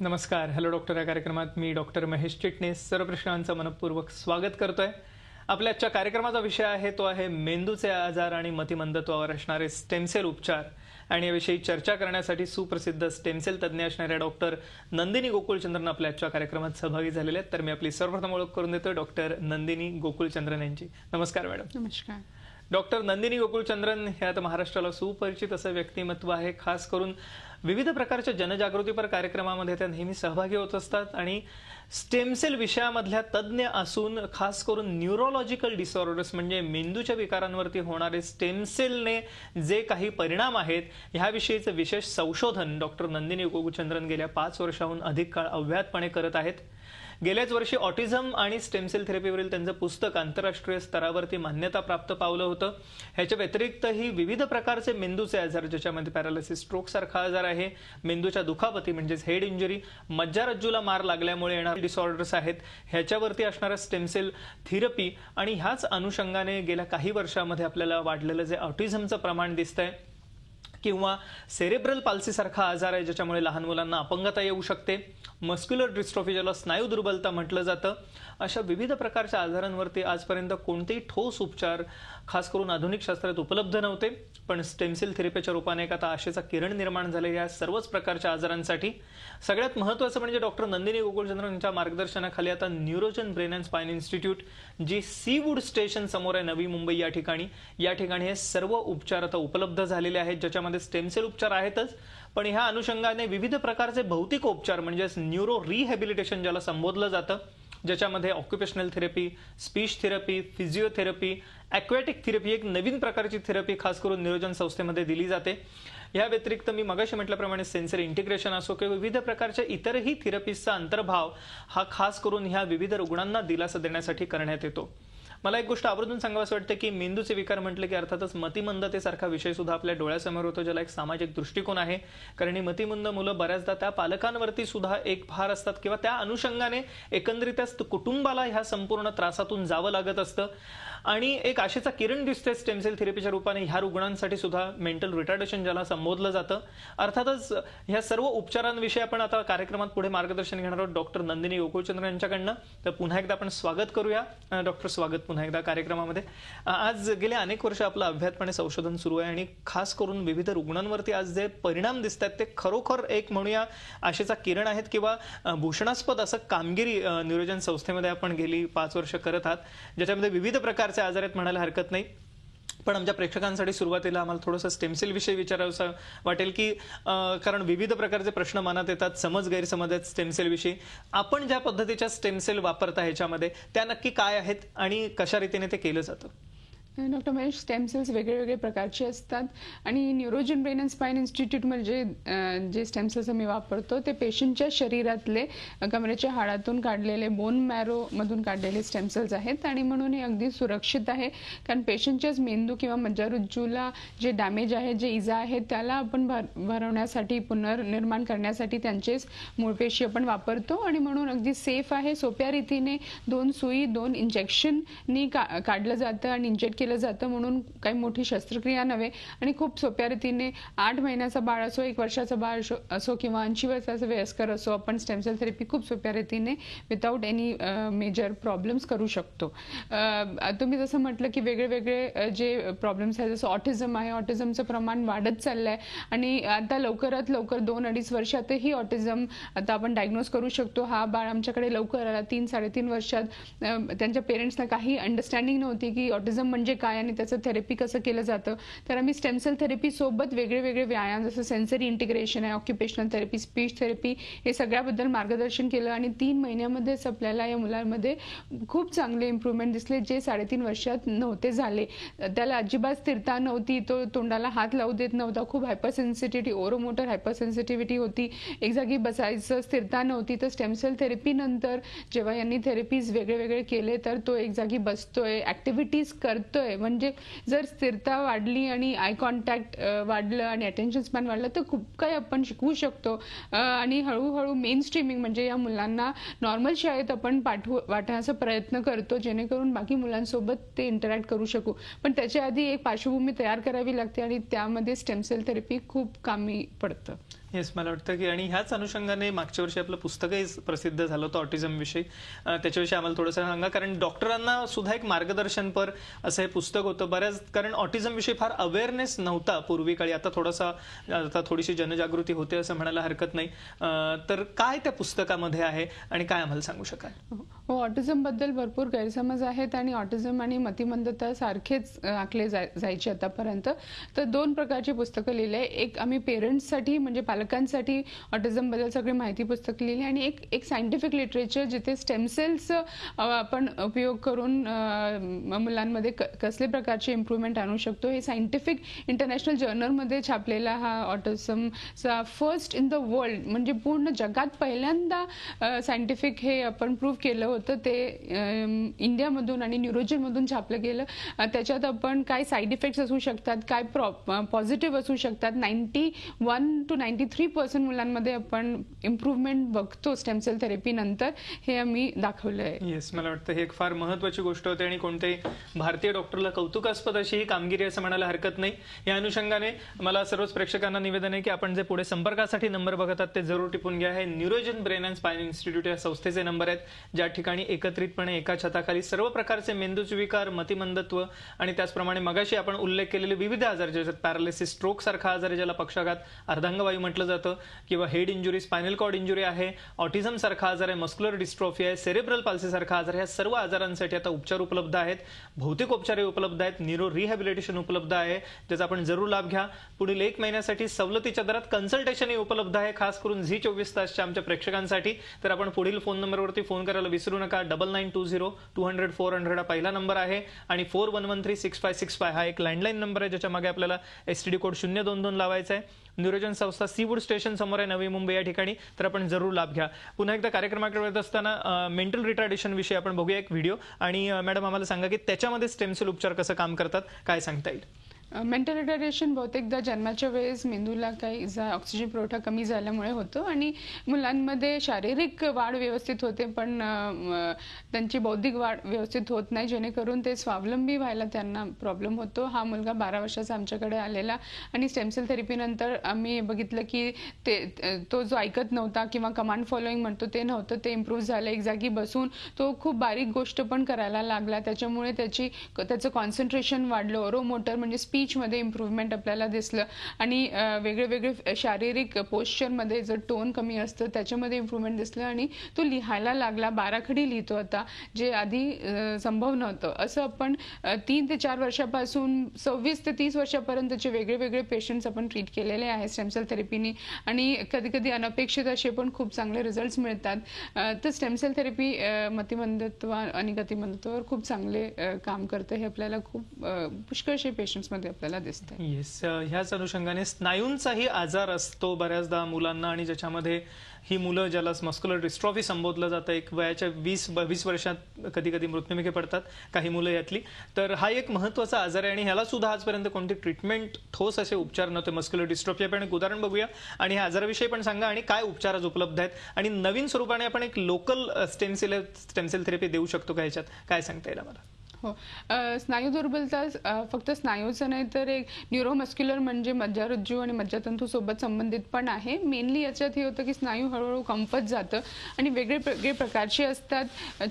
नमस्कार. Hello doctor या कार्यक्रमात मी डॉक्टर महेश चिटणीस सर्व प्रश्नांचं मनपूर्वक स्वागत करतोय. आपल्या आजच्या कार्यक्रमाचा विषय आहे तो आहे मेंदूचे आजार आणि मतिमंदत्वावर असणारे स्टेमसेल उपचार. आणि याविषयी चर्चा करण्यासाठी सुप्रसिद्ध स्टेमसेल तज्ज्ञ असणाऱ्या डॉक्टर नंदिनी गोकुळचंद्रन आपल्या आजच्या कार्यक्रमात सहभागी झालेले आहेत. तर मी आपली सर्वप्रथम ओळख करून देतो डॉक्टर नंदिनी गोकुळचंद्रन यांची. नमस्कार मॅडम. नमस्कार. डॉक्टर नंदिनी गोकुळचंद्रन हे आता महाराष्ट्राला सुपरिचित असं व्यक्तिमत्व आहे. खास करून विविध प्रकारच्या जनजागृतीपर कार्यक्रमामध्ये त्या नेहमी सहभागी होत असतात आणि स्टेमसेल विषयामधल्या तज्ज्ञ असून खास करून न्यूरोलॉजिकल डिसऑर्डर्स म्हणजे मेंदूच्या विकारांवरती होणारे स्टेमसेलने जे काही परिणाम आहेत ह्याविषयीचं विशेष संशोधन डॉक्टर नंदिनी गोकुळचंद्रन गेल्या 5 वर्षांहून अधिक काळ अव्याहतपणे करत आहेत. गेल्याच वर्षी ऑटिझम आणि स्टेमसेल थेरपीवरील त्यांचं पुस्तक आंतरराष्ट्रीय स्तरावरती मान्यता प्राप्त पावलं होतं. ह्याच्या व्यतिरिक्तही विविध प्रकारचे मेंदूचे आजार ज्याच्यामध्ये पॅरालिसिस स्ट्रोक सारखा आजार आहे, मेंदूच्या दुखापती म्हणजेच हेड इंजुरी, मज्जारज्जूला मार लागल्यामुळे येणारे डिसऑर्डर्स आहेत, ह्याच्यावरती असणारा स्टेमसेल थेरपी आणि ह्याच अनुषंगाने गेल्या काही वर्षांमध्ये आपल्याला वाढलेलं जे ऑटिझमचं प्रमाण दिसतंय किंवा सेरेब्रल पाल्सी सारखा आजार आहे ज्याच्यामुळे लहान मुलांना अपंगता येऊ शकते, मस्क्युलर डिस्ट्रॉफी ज्याला स्नायू दुर्बलता म्हटलं जातं, अशा विविध प्रकारच्या आजारांवरती आजपर्यंत कोणतेही ठोस उपचार खास करून आधुनिक शास्त्रात उपलब्ध नव्हते. पण स्टेमसेल थेरपीच्या रूपाने एक आता आशेचा किरण निर्माण झाले या सर्वच प्रकारच्या आजारांसाठी. सगळ्यात महत्त्वाचं म्हणजे डॉक्टर नंदिनी गोकुळचंद्रन यांच्या मार्गदर्शनाखाली आता Neurogen brain and spine institute जी सीवूड स्टेशन समोर आहे नवी मुंबई या ठिकाणी हे सर्व उपचार आता उपलब्ध झालेले आहेत ज्याच्यामध्ये स्टेमसेल उपचार आहेतच पण ह्या अनुषंगाने विविध प्रकारचे भौतिक उपचार म्हणजे न्यूरो रिहॅबिलिटेशन ज्याला संबोधलं जातं ज्याच्यामध्ये occupational therapy, speech therapy, physiotherapy, aquatic therapy एक नवीन प्रकारची थेरपी खास करून नियोजन संस्थेमध्ये दिली जाते. या व्यतिरिक्त मी मगाशी म्हटल्याप्रमाणे सेन्सरी इंटिग्रेशन असो किंवा विविध प्रकारच्या इतरही थेरपीजचा अंतर्भाव हा खास करून ह्या विविध रुग्णांना दिलासा देण्यासाठी करण्यात येतो. मला एक गोष्ट आवर्जून सांगावंसं वाटतं की मेंदूचे विकार म्हटले की अर्थातच मतिमंदतेसारखा विषय सुद्धा आपल्या डोळ्यासमोर होतो ज्याला एक सामाजिक दृष्टिकोन आहे. कारण ही मतिमंद मुलं बऱ्याचदा त्या पालकांवरती सुद्धा एक भार असतात किंवा त्या अनुषंगाने एकंदरीतच कुटुंबाला ह्या संपूर्ण त्रासातून जावं लागत असतं. आणि एक आशेचा किरण दिसते स्टेमसेल थेरपीच्या रूपाने ह्या रुग्णांसाठी सुद्धा मेंटल रिटार्डेशन ज्याला संबोधलं जातं. अर्थातच ह्या सर्व उपचारांविषयी आपण आता कार्यक्रमात पुढे मार्गदर्शन घेणार आहोत डॉक्टर नंदिनी गोकुळचंद्रन यांच्याकडनं. तर पुन्हा एकदा आपण स्वागत करूया डॉक्टर. स्वागत पुन्हा एकदा कार्यक्रमामध्ये. आज गेले अनेक वर्ष आपलं अव्याहतपणे संशोधन सुरू आहे आणि खास करून विविध रुग्णांवरती आज जे परिणाम दिसत आहेत ते खरोखर एक म्हणूया आशेचा किरण आहेत किंवा भूषणास्पद असं कामगिरी नियोजन संस्थेमध्ये आपण गेली 5 वर्ष करत आहात ज्याच्यामध्ये विविध प्रकारचे आजार आहेत म्हणायला हरकत नाही. पण आमच्या प्रेक्षकांसाठी सुरुवातीला आम्हाला थोडंसं स्टेमसेल विषयी विचारावं वाटेल की कारण विविध प्रकारचे प्रश्न मनात येतात, समज गैरसमज आहेत स्टेमसेल विषयी. आपण ज्या पद्धतीच्या स्टेमसेल वापरता ह्याच्यामध्ये त्या नक्की काय आहेत आणि कशा रीतीने ते केलं जातं? डॉक्टर महेश, स्टेम सेल्स वेगळे प्रकारचे असतात आणि न्यूरोजन ब्रेन अँड स्पाइन इन्स्टिट्यूट म्हणजे जे स्टेम सेल्स आम्ही वापरतो ते पेशंटच्या शरीरातले कमरेच्या हाडातून काढलेले बोन मॅरो मधून काढलेले स्टेम सेल्स आहेत आणि म्हणून हे अगदी सुरक्षित आहे. कारण पेशंटच्याच मेंदू किंवा मज्जारज्जूला जे डॅमेज आहे, जे इजा आहे त्याला आपण भरवण्यासाठी, पुनर्निर्माण करण्यासाठी त्यांचेच मूळ पेशी आपण वापरतो आणि म्हणून अगदी सेफ आहे. सोप्या रीतीने 2 सुई 2 इंजेक्शननी काढलं जातं आणि इंजेक्ट केलं जातं म्हणून काही मोठी शस्त्रक्रिया नव्हे आणि खूप सोप्या रीतीने 8 महिन्याचा बाळ असो, 1 वर्षाचा बाळ असो किंवा 80 वर्षाचा वयस्कर असो आपण स्टेमसेल थेरपी खूप सोप्या रीतीने विदाउट एनी मेजर प्रॉब्लेम्स करू शकतो. तुम्ही जसं म्हटलं की वेगळे जे प्रॉब्लेम्स आहेत जसं ऑटिझम आहे, ऑटिझमचं प्रमाण वाढत चाललंय आणि आता लवकरात लवकर 2-2.5 वर्षातही ऑटिझम आता आपण डायग्नोज करू शकतो. हा बाळ आमच्याकडे लवकर आला 3-3.5 वर्षात. त्यांच्या पेरेंट्सना काही अंडरस्टँडिंग नव्हती की ऑटिझम म्हणजे काय आणि त्याचं थेरपी कसं केलं जातं. तर आम्ही स्टेमसेल थेरपी सोबत वेगळे व्यायाम जसं सेन्सरी इंटिग्रेशन आहे, ऑक्युपेशनल थेरपी, स्पीच थेरपी हे सगळ्याबद्दल मार्गदर्शन केलं आणि 3 महिन्यामध्येच आपल्याला या मुलांमध्ये खूप चांगले इम्प्रूव्हमेंट दिसले जे 3.5 वर्षात नव्हते झाले. त्याला अजिबात स्थिरता नव्हती, तो तोंडाला हात लावू देत नव्हता, खूप हायपरसेन्सिटिव्हिटी, ओरोमोटर हायपरसेन्सिटिव्हिटी होती, एक जागी बसायचं स्थिरता नव्हती. तर स्टेमसेल थेरपी नंतर जेव्हा यांनी थेरपीज वेगळे केले तर तो एक जागी बसतोय, ऍक्टिव्हिटीज करतोय. म्हणजे जर स्थिरता वाढली आणि आय कॉन्टॅक्ट वाढलं आणि अटेन्शन स्पॅन वाढलं तर खूप काही आपण शिकवू शकतो आणि हळूहळू मेन स्ट्रीमिंग म्हणजे या मुलांना नॉर्मल शाळेत आपण पाठवण्याचा प्रयत्न करतो जेणेकरून बाकी मुलांसोबत ते इंटरॅक्ट करू शकू. पण त्याच्या आधी एक पार्श्वभूमी तयार करावी लागते आणि त्यामध्ये स्टेमसेल थेरपी खूप कामी पडतं. येस, मला वाटतं की आणि ह्याच अनुषंगाने मागच्या वर्षी आपलं पुस्तकही प्रसिद्ध झालं होतं ऑटिझम विषयी. त्याच्याविषयी आम्हाला थोडंसं सांगा, कारण डॉक्टरांना सुद्धा एक मार्गदर्शनपर असं हे पुस्तक होतं. कारण ऑटिझम विषयी फार अवेअरनेस नव्हता पूर्वी काळी. आता थोडीशी जनजागृती होते असं म्हणायला हरकत नाही. तर काय त्या पुस्तकामध्ये आहे आणि काय आम्हाला सांगू शकाल? हो, ऑटिझम बद्दल भरपूर गैरसमज आहेत आणि ऑटिझम आणि मतिमंदता सारखेच आखले जायचे आतापर्यंत. तर 2 प्रकारची पुस्तकं लिहिली आहे. एक आम्ही पेरेंट्ससाठी म्हणजे पालकांसाठी ऑटिझम बद्दल सगळी माहिती पुस्तक लिहिली आणि एक सायंटिफिक लिटरेचर जिथे स्टेम सेल्स आपण उपयोग करून मुलांमध्ये कसले प्रकारचे इम्प्रूव्हमेंट आणू शकतो हे सायंटिफिक इंटरनॅशनल जर्नलमध्ये छापलेला हा ऑटिझमचा फर्स्ट इन द वर्ल्ड म्हणजे पूर्ण जगात पहिल्यांदा सायंटिफिक हे आपण प्रूव्ह केलं होतं. ते इंडियामधून आणि न्यूरोजनमधून छापलं गेलं. त्याच्यात आपण काय साईड इफेक्ट्स असू शकतात, काय पॉझिटिव्ह असू शकतात. 91 to 93% मुलांमध्ये आपण इम्प्रूव्हमेंट बघतो स्टेम सेल थेरपी नंतर, हे आम्ही दाखवलं आहे. येस, मला वाटतं ही एक फार महत्वाची गोष्ट होती आणि कोणत्याही भारतीय डॉक्टरला कौतुकास्पद अशी ही कामगिरी असं म्हणायला हरकत नाही. या अनुषंगाने मला सर्वच प्रेक्षकांना निवेदन आहे की आपण जे पुढे संपर्कासाठी नंबर बघतात ते जरूर टिपून घ्या. हे न्यूरोजन ब्रेन अँड स्पाइन इन्स्टिट्यूट या संस्थेचे नंबर आहेत, ज्या ठिकाणी एकत्रितपणे एका छताखाली सर्व प्रकारचे मेंदूचे विकार, मतिमंदत्व आणि त्याचप्रमाणे मगाशी आपण उल्लेख केलेले विविध आजार, ज्याच्यात पॅरालिसिस, स्ट्रोक सारखा आजार आहे, ज्याला पक्षाघात, अर्धांगवायू म्हटलं जातं, किंवा head injury, spinal cord injury आहे, ऑटिझम सारखा आजार आहे, मस्क्युलर डिस्ट्रॉफी आहे, सेरेब्रल पाल्सी सारखा आजार, ह्या सर्व आजारांसाठी आता उपचार उपलब्ध आहेत. भौतिक उपचारही उपलब्ध आहेत, न्यूरो रिहॅबिलिटेशन उपलब्ध आहे, ज्याचा आपण जरूर लाभ घ्या. पुढील 1 महिन्यासाठी सवलतीच्या दरात कन्सल्टेशनही उपलब्ध आहे, खास करून झी 24 तासच्या आमच्या प्रेक्षकांसाठी. तर आपण पुढील फोन नंबरवरती फोन करायला विसरू नका. 9920-200-400 हा पहिला नंबर आहे आणि 4113-6565 हा एक लँडलाईन नंबर आहे, ज्याच्या मागे आपल्याला STD कोड 022 लावायचा आहे. न्यूरोजन संस्था सीवूड स्टेशन समोर आहे, नवी मुंबई या ठिकाणी. तर आपण जरूर लाभ घ्या. पुन्हा एकदा कार्यक्रमाकडे वळत असताना मेंटल रिटार्डेशन विषयी आपण बघूया एक व्हिडिओ. आणि मॅडम आम्हाला सांगा की त्याच्यामध्ये स्टेम सेल उपचार कसं काम करतात, काय सांगता येईल? मेंटल रिटार्डेशन बहुतेकदा जन्माच्या वेळेस मेंदूला काही ऑक्सिजन पुरवठा कमी झाल्यामुळे होतो आणि मुलांमध्ये शारीरिक वाढ व्यवस्थित होते पण त्यांची बौद्धिक वाढ व्यवस्थित होत नाही, जेणेकरून ते स्वावलंबी व्हायला त्यांना प्रॉब्लेम होतो. हा मुलगा 12 वर्षाचा आमच्याकडे आलेला आणि स्टेम सेल थेरपीनंतर आम्ही बघितलं की तो जो ऐकत नव्हता किंवा कमांड फॉलोइंग म्हणतो ते नव्हतं, ते इम्प्रूव्ह झालं. एक जागी बसून तो खूप बारीक गोष्ट पण करायला लागला. त्याच्यामुळे त्याचं कॉन्सन्ट्रेशन वाढलं. ओरोमोटर म्हणजे स्पीचमध्ये इम्प्रूव्हमेंट आपल्याला दिसलं आणि वेगळे शारीरिक पोश्चरमध्ये जर टोन कमी असतं त्याच्यामध्ये इम्प्रूव्हमेंट दिसलं आणि तो लिहायला लागला. 12 खडी लिहितो आता, जे आधी संभव नव्हतं. असं आपण 3 ते 4 वर्षापासून 26 ते 30 वर्षापर्यंतचे वेगळे पेशंट्स आपण ट्रीट केलेले आहेत स्टेम सेल थेरपीनी आणि कधी अनपेक्षित असे पण खूप चांगले रिझल्ट्स मिळतात. तर स्टेम सेल थेरपी मतिमंदत्व आणि गतिमंदत्वावर खूप चांगले काम करतं, हे आपल्याला खूप पुष्कळशे पेशंट्समध्ये आपल्याला दिसतं. येस, ह्याच अनुषंगाने स्नायूंचाही आजार असतो बऱ्याचदा मुलांना आणि ज्याच्यामध्ये ही मुलं ज्याला मस्क्युलर डिस्ट्रॉफी संबोधलं जातं, एक वयाच्या 20 वर्षात कधी मृत्युमुखी पडतात काही मुलं यातली. तर हा एक महत्त्वाचा आजार आहे आणि ह्याला सुद्धा आजपर्यंत कोणती ट्रीटमेंट, ठोस असे उपचार नव्हते. मस्क्युलर डिस्ट्रॉफी आपण एक उदाहरण बघूया आणि ह्या आजाराविषयी पण सांगा आणि काय उपचार आज उपलब्ध आहेत आणि नवीन स्वरूपाने आपण एक लोकल स्टेम सेल थेरपी देऊ शकतो का, ह्याच्यात काय सांगता येईल आम्हाला? हो, स्नायू दुर्बलता फक्त स्नायूचं नाही तर एक न्यूरोमस्क्युलर म्हणजे मज्जारज्जू आणि मज्जातंतू सोबत संबंधित पण आहे. मेनली याच्यात हे होतं की स्नायू हळूहळू कंपत जातं आणि वेगळे प्रकारचे असतात.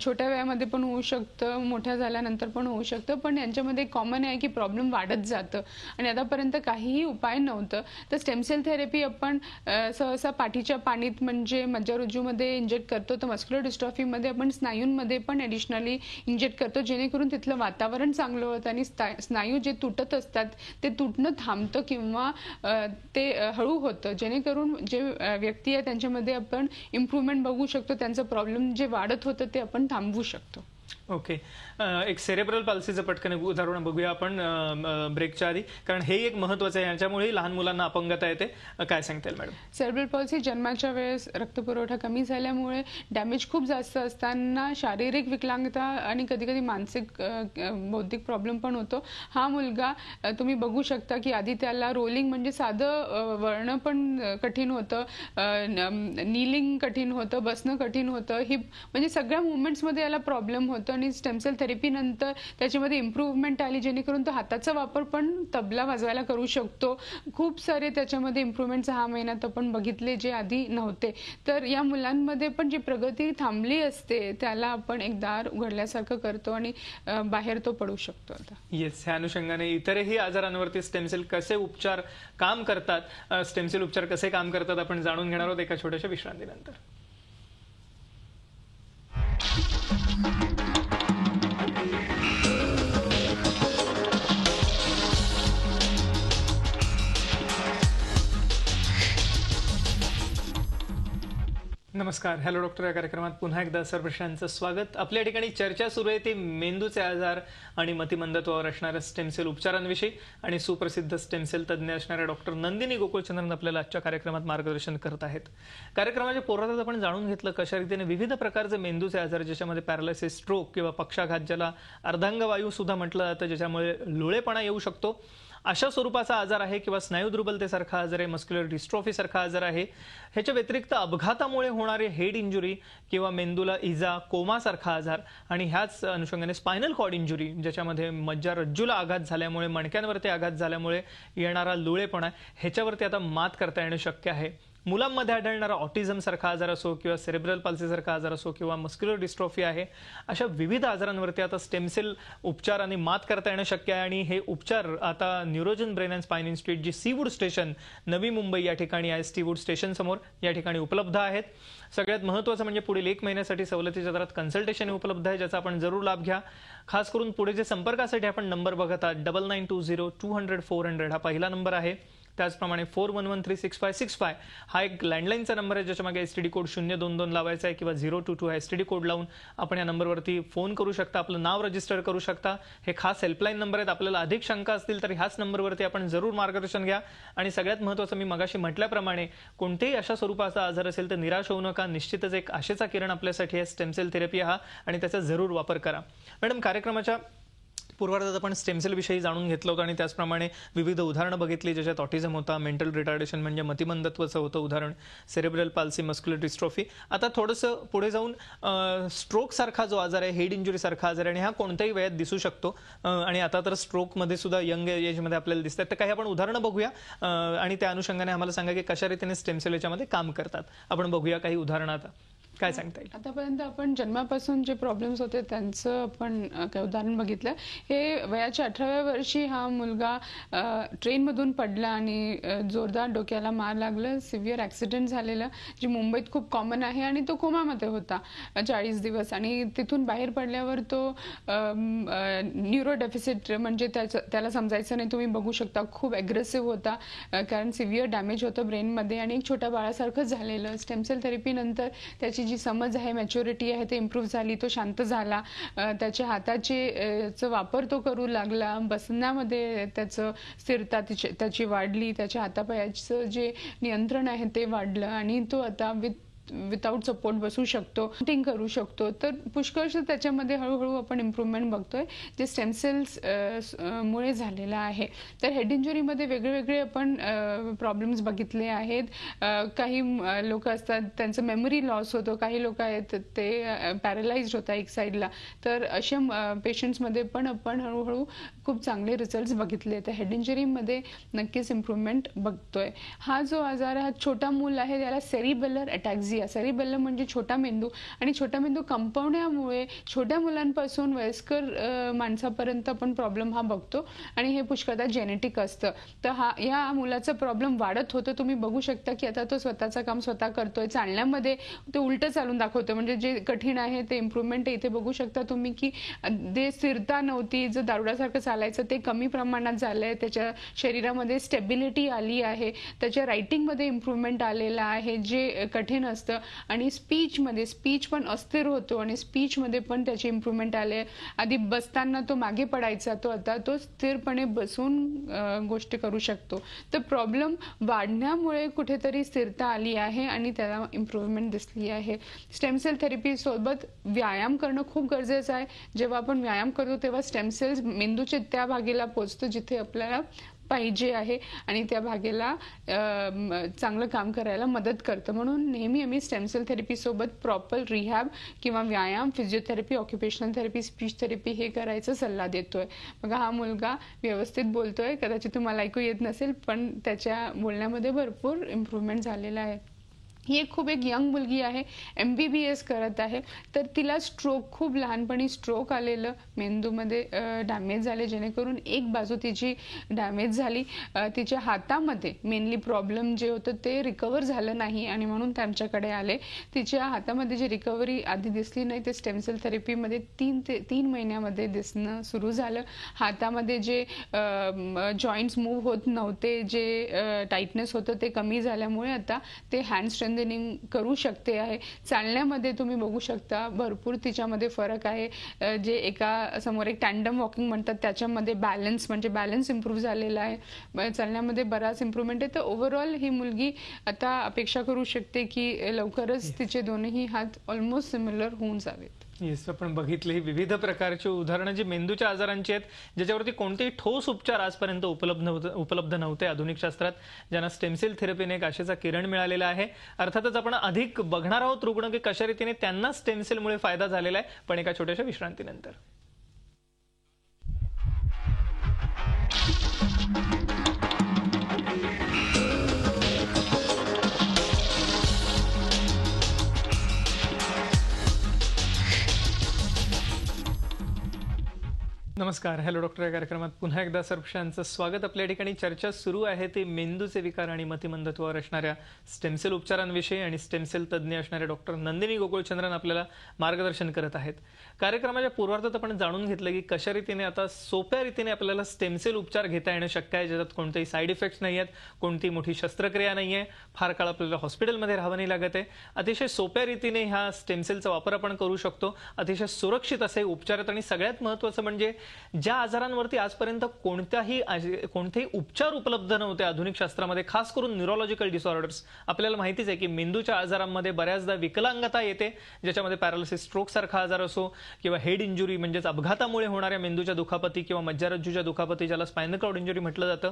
छोट्या वयामध्ये पण होऊ शकतं, मोठ्या झाल्यानंतर पण होऊ शकतं, पण यांच्यामध्ये कॉमन आहे की प्रॉब्लेम वाढत जातं आणि आतापर्यंत काहीही उपाय नव्हतं. तर स्टेम सेल थेरपी आपण सहसा पाठीच्या पाणीत म्हणजे मज्जारज्जूमध्ये इंजेक्ट करतो, तर मस्क्युलर डिस्ट्रॉफीमध्ये आपण स्नायूंमध्ये पण ॲडिशनली इंजेक्ट करतो, जेणेकरून तिथलं वातावरण चांगलं होतं आणि स्नायू जे तुटत असतात ते तुटणं थांबतं किंवा ते हळू होतं, जेणेकरून जे व्यक्ती आहे त्यांच्यामध्ये आपण इम्प्रूव्हमेंट बघू शकतो. त्यांचं प्रॉब्लेम जे वाढत होतं ते आपण थांबवू शकतो. ओके, एक सेरेब्रल पाल्सीचं पटकन उदाहरण बघूया आपण ब्रेकच्या आधी, कारण हे एक महत्त्वाचं आहे. याच्यामुळे लहान मुलांना अपंगता येते. काय सांगता येईल मॅडम? सेरेब्रल पॉल्सी जन्माच्या वेळेस रक्तपुरवठा कमी झाल्यामुळे डॅमेज खूप जास्त असताना शारीरिक विकलांगता आणि कधी मानसिक बौद्धिक प्रॉब्लेम पण होतो. हा मुलगा तुम्ही बघू शकता की आधी त्याला रोलिंग म्हणजे साधं वळणं पण कठीण होतं, नीलिंग कठीण होतं, बसणं कठीण होतं, हिप म्हणजे सगळ्या मुवमेंट्समध्ये याला प्रॉब्लेम होतं आणि स्टेमसेल थेरपी नंतर त्याच्यामध्ये इम्प्रूव्हमेंट आली, जेणेकरून तो हाताचा वापर पण तबला वाजवायला करू शकतो. खूप सारे त्याच्यामध्ये इम्प्रूव्हमेंट 6 महिन्यात आपण बघितले जे आधी नव्हते. तर या मुलांमध्ये पण जी प्रगती थांबली असते त्याला आपण एक दार उघडल्यासारखं करतो आणि बाहेर तो पडू शकतो. आता येस, ह्या अनुषंगाने इतरही आजारांवरती स्टेमसेल कसे उपचार काम करतात, स्टेमसेल उपचार कसे काम करतात आपण जाणून घेणार आहोत एका छोट्याशा विश्रांतीनंतर. नमस्कार, हॅलो डॉक्टर या कार्यक्रमात पुन्हा एकदा सर्वश्रांचं स्वागत. आपल्या ठिकाणी चर्चा सुरू आहे ती मेंदूचे आजार आणि मतिमंदत्वावर असणाऱ्या स्टेमसेल उपचारांविषयी आणि सुप्रसिद्ध स्टेमसेल तज्ज्ञ असणाऱ्या डॉक्टर नंदिनी गोकुळचंद्रन आपल्याला आजच्या कार्यक्रमात मार्गदर्शन करत आहेत. कार्यक्रमाच्या पूर्वार्धात आपण जाणून घेतलं कशा रीतीने विविध प्रकारचे मेंदूचे आजार, ज्याच्यामध्ये पॅरालिसिस, स्ट्रोक किंवा पक्षाघात, ज्याला अर्धांगवायू सुद्धा म्हटलं जातं, ज्याच्यामुळे लुळेपणा येऊ शकतो, अशा स्वरूपाचा आजार आहे किंवा स्नायू दुर्बलतेसारखा आजार आहे, मस्क्युलर डिस्ट्रॉफी सारखा आजार आहे. ह्याच्या व्यतिरिक्त अपघातामुळे होणारे हेड इंजुरी किंवा मेंदूला इजा, कोमा सारखा आजार आणि ह्याच अनुषंगाने स्पायनल कॉर्ड इंजुरी, ज्याच्यामध्ये मज्जारज्जूला आघात झाल्यामुळे, मणक्यांवरती आघात झाल्यामुळे येणारा लुळेपणा, ह्याच्यावरती आता मात करता येणं शक्य आहे. मुलांमध्ये आढळणारा ऑटिझम सारखा आजार असो किंवा सेरेब्रल पाल्सी सारखा आजार असो किंवा मस्क्युलर डिस्ट्रॉफी आहे, अशा विविध आजारांवरती आता स्टेमसेल उपचाराने मात करता येणं शक्य आहे. आणि हे उपचार आता Neurogen brain and spine institute, जी सीवूड स्टेशन, नवी मुंबई या ठिकाणी आहे, सीवूड स्टेशन समोर या ठिकाणी उपलब्ध आहेत. सगळ्यात महत्त्वाचं म्हणजे पुढील 1 महिन्यासाठी सवलतीच्या दरात कन्सल्टेशन उपलब्ध आहे, ज्याचा आपण जरूर लाभ घ्या. खास करून पुढे जे संपर्कासाठी आपण नंबर बघत आहात 9920200400 हा पहिला नंबर आहे. त्याचप्रमाणे 41136565 हा एक लँडलाईनचा नंबर आहे, ज्याच्या मागे एसटीडी कोड 022 लावायचा आहे किंवा 022 हा एसटीडी कोड लावून आपण या नंबरवरती फोन करू शकता, आपलं नाव रजिस्टर करू शकता. हे खास हेल्पलाईन नंबर आहेत. आपल्याला अधिक शंका असतील तर ह्याच नंबरवरती आपण जरूर मार्गदर्शन घ्या. आणि सगळ्यात महत्त्वाचं, मी मगाशी म्हटल्याप्रमाणे कोणतेही अशा स्वरूपाचा आजार असेल तर निराश होऊ नका. निश्चितच एक आशेचा किरण आपल्यासाठी आहे स्टेमसेल थेरपी हा, आणि त्याचा जरूर वापर करा. मॅडम, कार्यक्रमाच्या पूर्वार्धात आपण स्टेमसेल विषयी जाणून घेतलं होतं आणि त्याचप्रमाणे विविध उदाहरणं बघितली, ज्याच्यात ऑटिझम होता, मेंटल रिटार्डेशन म्हणजे मतिमंदत्वाचं होतं उदाहरण, सेरेब्रल पाल्सी, मस्क्युलर डिस्ट्रॉफी. आता थोडंसं पुढे जाऊन स्ट्रोक सारखा जो आजार आहे, हेड इंजुरी सारखा आजार आहे, आणि हा कोणत्याही वयात दिसू शकतो. आणि आता तर स्ट्रोकमध्ये सुद्धा यंग एजमध्ये आपल्याला दिसतात. तर काही आपण उदाहरणं बघूया आणि त्या अनुषंगाने आम्हाला सांगा की कशा रीतीने स्टेमसेल याच्यामध्ये काम करतात. आपण बघूया काही उदाहरणं. आता काय सांगता येईल? आतापर्यंत आपण जन्मापासून जे प्रॉब्लेम्स होते त्यांचं आपण काही उदाहरण बघितलं. हे वयाच्या 18व्या वर्षी हा मुलगा ट्रेनमधून पडला आणि जोरदार डोक्याला मार लागलं, सिव्हिअर ॲक्सिडेंट झालेलं, जे मुंबईत खूप कॉमन आहे, आणि तो कोमामध्ये होता 40 दिवस. आणि तिथून बाहेर पडल्यावर तो न्यूरो डेफिसिट म्हणजे त्याला समजायचं नाही. तुम्ही बघू शकता खूप ॲग्रेसिव्ह होता, कारण सिव्हिअर डॅमेज होतं ब्रेनमध्ये आणि एक छोट्या बाळासारखं झालेलं. स्टेमसेल थेरपीनंतर त्याची जी समज आहे, मॅच्युरिटी आहे, ते इम्प्रूव्ह झाली, तो शांत झाला, त्याच्या हाताचे वापर तो करू लागला, बसण्यामध्ये त्याचं स्थिरता त्याची वाढली, त्याच्या हातापायाचं जे नियंत्रण आहे ते वाढलं, आणि तो आता विदाउट सपोर्ट बसू शकतो, पेंटिंग करू शकतो. तर पुष्कळश त्याच्यामध्ये हळूहळू आपण इम्प्रूव्हमेंट बघतोय, जे स्टेमसेल्स मुळे झालेलं आहे. तर हेड इंजुरीमध्ये वेगवेगळे आपण प्रॉब्लेम्स बघितले आहेत. काही लोक असतात त्यांचं मेमरी लॉस होतो, काही लोक आहेत ते पॅरालाइज्ड होतात एक साईडला. तर अशा पेशंट्समध्ये पण आपण हळूहळू खूप चांगले रिझल्ट्स बघितले. तर हेड इंजुरीमध्ये नक्कीच इम्प्रूव्हमेंट बघतोय. हा जो आजार, हा छोटा मूल आहे, त्याला सेरिबेलर अटॅक्झिया. सेरिबेलम म्हणजे छोटा मेंदू, आणि छोटा मेंदू कंपावण्यामुळे छोट्या मुलांपासून वयस्कर माणसापर्यंत आपण प्रॉब्लेम हा बघतो, आणि हे पुष्कळदा जेनेटिक असतं. तर या मुलाचा प्रॉब्लेम वाढत होतं. तुम्ही बघू शकता की आता तो स्वतःचं काम स्वतः करतोय, चालण्यामध्ये ते उलटं चालून दाखवतो, म्हणजे जे कठीण आहे ते इम्प्रूव्हमेंट इथे बघू शकता तुम्ही की जे स्थिरता नव्हती, जो दारुडासारखं चालायचं ते कमी प्रमाणात झालंय, त्याच्या शरीरामध्ये स्टेबिलिटी आली आहे, त्याच्या रायटिंगमध्ये इम्प्रूव्हमेंट आलेला आहे, जे कठीण असतं. आणि स्पीच पण अस्थिर होतो, आणि स्पीचमध्ये पण त्याची इम्प्रूव्हमेंट आले. आधी बसताना तो मागे पडायचा, तो आता तो स्थिरपणे बसून गोष्टी करू शकतो. तर प्रॉब्लेम वाढण्यामुळे कुठेतरी स्थिरता आली आहे आणि त्याला इम्प्रूव्हमेंट दिसली आहे. स्टेमसेल थेरपी सोबत व्यायाम करणं खूप गरजेचं आहे. जेव्हा आपण व्यायाम करतो तेव्हा स्टेमसेल्स मेंदूच्या त्या भागेला पोहोचतो जिथे आपल्याला पाहिजे आहे आणि त्या भागेला चांगलं काम करायला मदत करतं. म्हणून नेहमी आम्ही स्टेम सेल थेरपी सोबत प्रॉपर रिहॅब किंवा व्यायाम, physiotherapy, occupational therapy, speech therapy हे करायचा सल्ला देतोय. बघा हा मुलगा व्यवस्थित बोलतोय, कदाचित तुम्हाला ऐकू येत नसेल पण त्याच्या बोलण्यामध्ये भरपूर इम्प्रूव्हमेंट झालेला आहे. ही एक खूप यंग मुलगी आहे, MBBS करत आहे. तर तिला स्ट्रोक, खूप लहानपणी स्ट्रोक आलेलं, मेंदूमध्ये डॅमेज झाले, जेणेकरून एक बाजू तिची डॅमेज झाली. तिच्या हातामध्ये मेनली प्रॉब्लेम जे होतं ते रिकवर झालं नाही आणि म्हणून त्यांच्याकडे आले. तिच्या हातामध्ये जी रिकव्हरी आधी दिसली नाही ते स्टेम सेल थेरपीमध्ये 3 महिन्यामध्ये दिसणं सुरू झालं. हातामध्ये जे जॉईंट्स मूव्ह होत नव्हते, जे टाईटनेस होतं ते कमी झाल्यामुळे आता ते हँड स्ट्रेंथनिंग करू शकते आहे. चालण्यामध्ये तुम्ही बघू शकता भरपूर तिच्यामध्ये फरक आहे. जे एका समोर एक टँडम वॉकिंग म्हणतात त्याच्यामध्ये बॅलन्स इम्प्रूव्ह झालेला आहे. चालण्यामध्ये बराच इम्प्रूव्हमेंट आहे. तर ओव्हरऑल ही मुलगी आता अपेक्षा करू शकते की लवकरच तिचे दोन्ही हात ऑलमोस्ट सिमिलर होऊन जावेत. येस, आपण बघितले ही विविध प्रकारची उदाहरणं जी मेंदूच्या आजारांची आहेत, ज्याच्यावरती कोणतेही ठोस उपचार आजपर्यंत उपलब्ध नव्हते आधुनिक शास्त्रात, ज्यांना स्टेम सेल थेरपीने एक आशेचा किरण मिळालेला आहे. अर्थातच आपण अधिक बघणार आहोत रुग्ण की कशा रीतीने त्यांना स्टेम सेलमुळे फायदा झालेला आहे, पण एका छोट्याशा विश्रांतीनंतर. नमस्कार, हॅलो डॉक्टर या कार्यक्रमात पुन्हा एकदा सर्वांचं स्वागत. आपल्या ठिकाणी चर्चा सुरू आहे ती मेंदूचे विकार आणि मतिमंदत्वावर असणाऱ्या स्टेम सेल उपचारांविषयी आणि स्टेम सेल तज्ज्ञ असणाऱ्या डॉक्टर नंदिनी गोकुळचंद्रन आपल्याला मार्गदर्शन करत आहेत. कार्यक्रमाच्या पूर्वार्धात आपण जाणून घेतलं की कशा रीतीने आता सोप्या रीतीने आपल्याला स्टेम सेल उपचार घेता येणं शक्य आहे, ज्याच्यात कोणतेही साईड इफेक्ट्स नाही आहेत, कोणती मोठी शस्त्रक्रिया नाही आहे, फार काळ आपल्याला हॉस्पिटलमध्ये राहावं नाही लागत आहे. अतिशय सोप्या रीतीने ह्या स्टेम सेलचा वापर आपण करू शकतो. अतिशय सुरक्षित असे उपचार आहेत आणि सगळ्यात महत्त्वाचं म्हणजे ज्या आजारांवरती आजपर्यंत कोणतेही उपचार उपलब्ध नव्हते आधुनिक शास्त्रामध्ये, खास करून न्यूरोलॉजिकल डिसऑर्डर्स. आपल्याला माहितीच आहे की मेंदूच्या आजारांमध्ये बऱ्याचदा विकलांगता येते, ज्याच्यामध्ये पॅरालिसिस, स्ट्रोक सारखा आजार असो किंवा हेड इंजुरी म्हणजेच अपघातामुळे होणाऱ्या मेंदूच्या दुखापती किंवा मज्जारज्जूच्या दुखापती, ज्याला स्पायनल कॉर्ड इंजुरी म्हटलं जातं,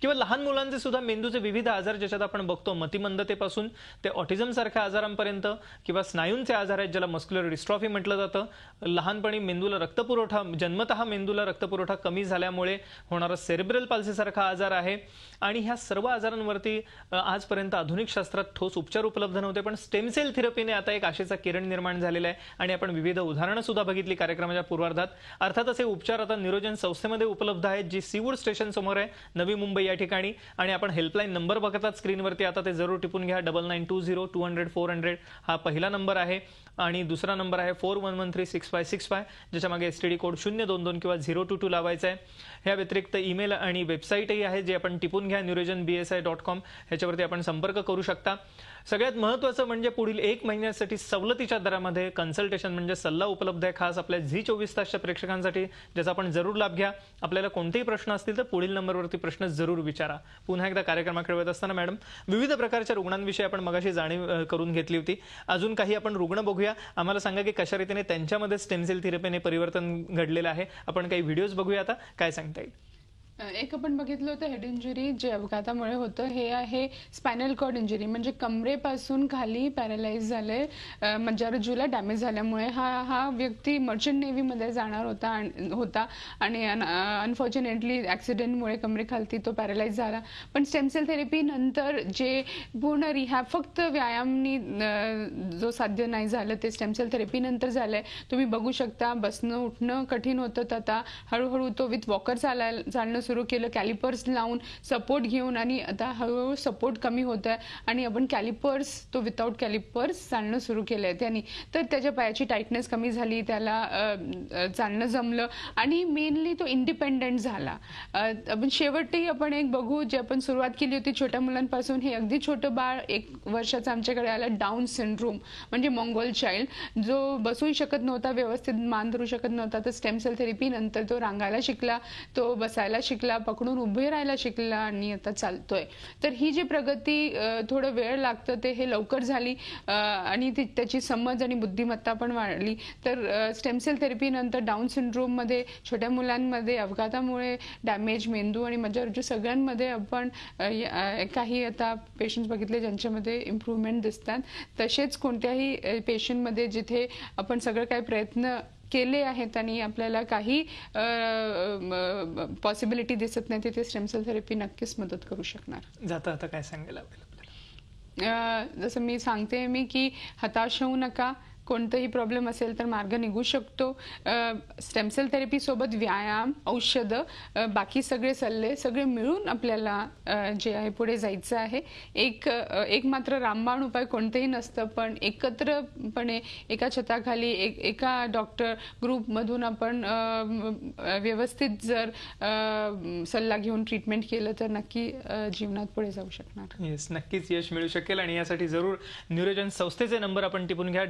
किंवा लहान मुलांचे सुद्धा मेंदूचे विविध आजार, ज्याच्यात आपण बघतो मतिमंदतेपासून ते ऑटिझम सारख्या आजारांपर्यंत, किंवा स्नायूंचे आजार आहेत ज्याला मस्क्युलर डिस्ट्रॉफी म्हटलं जातं. लहानपणी मेंदूला रक्तपुरवठा, जन्मतः मेंदूला रक्तपुरवठा कमी झाल्यामुळे होणारा सेरेब्रल पाल्सी सारखा आजार आहे. आणि ह्या सर्व आजारांवरती आजपर्यंत आधुनिक शास्त्रात ठोस उपचार उपलब्ध नव्हते, पण स्टेम सेल थेरपीने आता एक आशेचा किरण निर्माण झालेला आहे आणि आपण विविध उदाहरणं सुद्धा बघितली कार्यक्रमाच्या पूर्वार्धात. अर्थातच हे उपचार आता निरोजन संस्थेमध्ये उपलब्ध आहेत, जी सीवूड स्टेशन समोर आहे, नवी मुंबई या ठिकाणी. आणि आपण हेल्पलाईन नंबर बघतात स्क्रीनवरती, आता ते जरूर टिपून घ्या. 9920200400 हा पहिला नंबर आहे आणि दुसरा नंबर आहे 41136565, ज्याच्या मागे STD कोड 022 किंवा 022 लावायचा आहे. ह्या व्यतिरिक्त ईमेल आणि वेबसाईटही आहे जे आपण टिपून घ्या, neurogenbsi.com. ह्याच्यावरती आपण संपर्क करू शकता. सगळ्यात महत्त्वाचं म्हणजे पुढील 1 महिन्यासाठी सवलतीच्या दरामध्ये कन्सल्टेशन म्हणजे सल्ला उपलब्ध आहे, खास आपल्या झी24 तासच्या प्रेक्षकांसाठी, ज्याचा आपण जरूर लाभ घ्या. आपल्याला कोणतेही प्रश्न असतील तर पुढील नंबरवरती प्रश्न जरूर विचारा. पुन्हा एकदा कार्यक्रमाकडे वळत असताना मॅडम, विविध प्रकारच्या रुग्णांविषयी आपण मगाशी जाणीव करून घेतली होती. अजून काही आपण रुग्ण बघूया. आम्हाला सांगा की कशा रीतीने त्यांच्यामध्ये स्टेम सेल थेरपीने परिवर्तन घडलेलं आहे. आपण काही व्हिडिओज बघूया आता, काय सांगता येईल? एक आपण बघितलं होतं हेड इंजुरी जे अपघातामुळे होतं, हे आहे स्पायनल कॉर्ड इंजुरी, म्हणजे कमरेपासून खाली पॅरालाइज झाले, मज्जारज्जूला डॅमेज झाल्यामुळे. हा व्यक्ती मर्चंट नेव्हीमध्ये जाणार होता आणि अनफॉर्च्युनेटली ॲक्सिडेंटमुळे कमरेखालती तो पॅरालाइज झाला. पण स्टेम सेल थेरपी नंतर जे पूर्ण रिहॅब, फक्त व्यायामनी जो साध्य नाही झालं ते स्टेम सेल थेरपी नंतर झालंय. तुम्ही बघू शकता, बसणं उठणं कठीण होतं, तर आता हळूहळू तो विथ वॉकर चालणं सुरू केलं, कॅलिपर्स लावून सपोर्ट घेऊन, आणि आता हळूहळू सपोर्ट कमी होत आहे आणि आपण कॅलिपर्स, तो विदाउट कॅलिपर्स चालणं सुरू केलंय त्यांनी. तर त्याच्या पायाची टाईटनेस कमी झाली, त्याला चालणं जमलं आणि मेनली तो इंडिपेंडेंट झाला. आपण शेवटी आपण एक बघू, जे आपण सुरुवात केली होती छोट्या मुलांपासून, हे अगदी छोटं बाळ 1 वर्षाचं आमच्याकडे आलं, डाऊन सिंड्रोम म्हणजे मंगोल चाइल्ड, जो बसूही शकत नव्हता, व्यवस्थित मान धरू शकत नव्हता. तर स्टेम सेल थेरपी नंतर तो रांगायला शिकला, तो बसायला शिकला शिकला, पकडून उभे राहायला शिकला आणि आता चालतोय. तर ही जी प्रगती थोडं वेळ लागतं ते हे लवकर झाली आणि त्याची समज आणि बुद्धिमत्ता पण वाढली. तर स्टेम सेल थेरपी नंतर डाऊन सिंड्रोममध्ये, छोट्या मुलांमध्ये, अपघातामुळे डॅमेज मेंदू आणि मज्जारज्जू सगळ्यांमध्ये आपण काही आता पेशंट्स बघितले ज्यांच्यामध्ये इम्प्रूव्हमेंट दिसतात. तसेच कोणत्याही पेशंटमध्ये जिथे आपण सगळं काही प्रयत्न केले आहेत आणि आपल्याला काही पॉसिबिलिटी दिसत नाही तिथे स्टेम सेल थेरपी नक्कीच मदत करू शकणार. जाता आता काय सांगायला जसं मी सांगते की हताश होऊ नका. कोणताही प्रॉब्लेम असेल तर मार्ग निघू शकतो. स्टेम सेल थेरपी सोबत व्यायाम, औषधं, बाकी सगळे सल्ले सगळे मिळून आपल्याला जे आहे पुढे जायचं आहे. एक मात्र रामबाण उपाय कोणतेही नसतं, पण एकत्रपणे एका छताखाली एका डॉक्टर ग्रुपमधून आपण व्यवस्थित जर सल्ला घेऊन ट्रीटमेंट केलं तर नक्की जीवनात पुढे जाऊ शकणार. येस, नक्कीच यश मिळू शकेल. आणि यासाठी जरूर न्यूरोजन संस्थेचे नंबर आपण टिपून घ्या.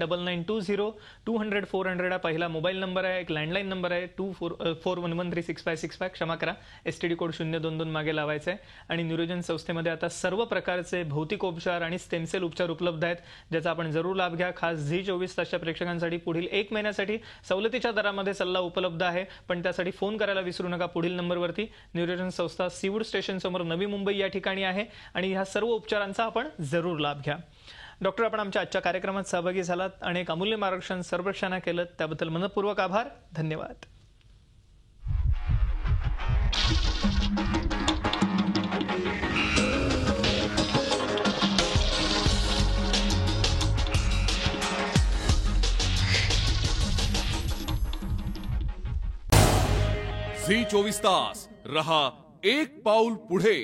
9920-200-400 हा पहिला मोबाईल नंबर आहे. एक लँडलाईन नंबर आहे 2411365565. क्षमा करा, STD कोड 022 मागे लावायचा आहे. आणि न्यूरोजन संस्थेमध्ये आता सर्व प्रकारचे भौतिकोपचार आणि स्टेमसेल उपचार उपलब्ध आहेत, ज्याचा आपण जरूर लाभ घ्या. खास झी24 तासच्या प्रेक्षकांसाठी पुढील 1 महिन्यासाठी सवलतीच्या दरामध्ये सल्ला उपलब्ध आहे. पण त्यासाठी फोन करायला विसरू नका पुढील नंबरवरती. न्यूरोजन संस्था सीवूड स्टेशन समोर नवी मुंबई या ठिकाणी आहे आणि ह्या सर्व उपचारांचा आपण जरूर लाभ घ्या. डॉक्टर, आपण आमच्या आजच्या कार्यक्रमात सहभागी झालात. अनेक अमूल्य मार्गदर्शन सर्वक्षणा केलं, त्याबद्दल मनपूर्वक आभार. धन्यवाद. झी 24 तास रहा एक पाऊल पुढे.